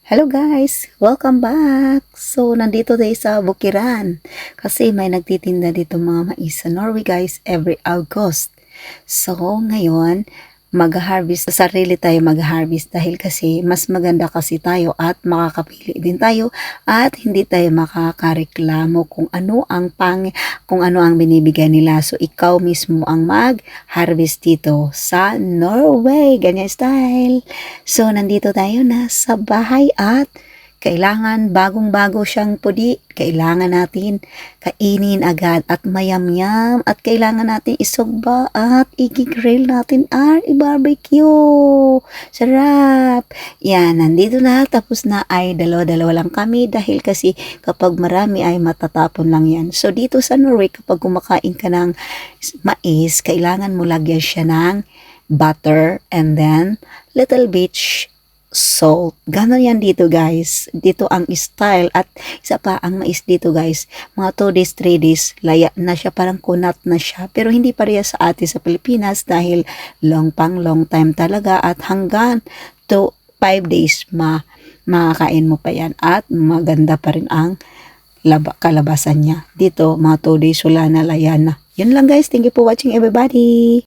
Hello guys! Welcome back! So, nandito tayo sa Bukiran kasi may nagtitinda dito mga mais sa Norway guys every August. So, ngayon, mag-harvest, sarili tayo mag-harvest dahil kasi mas maganda kasi tayo at makakapili din tayo at hindi tayo makakareklamo kung ano ang binibigay nila. So, ikaw mismo ang mag-harvest dito sa Norway. Ganyan style. So, nandito tayo na sa bahay at kailangan bagong-bago siyang pudi. Kailangan natin kainin agad at mayamyam at kailangan natin isugba at i-grill natin at i-barbecue. Sarap! Yan, nandito na. Tapos na ay dalawa-dalawa lang kami dahil kasi kapag marami ay matatapon lang yan. So, dito sa Norway, kapag kumakain ka ng mais, kailangan mo lagyan siya ng butter and then little bit salt. Ganon yan dito guys. Dito ang style at isa pa ang mais dito guys. Mga 2 days, 3 days, laya na siya, parang kunat na siya. Pero hindi pareha sa atin sa Pilipinas dahil long time talaga at hanggang to 5 days makakain mo pa yan at maganda pa rin ang kalabasan niya. Dito mga 2 days wala na, laya na. Yun lang guys. Thank you for watching everybody.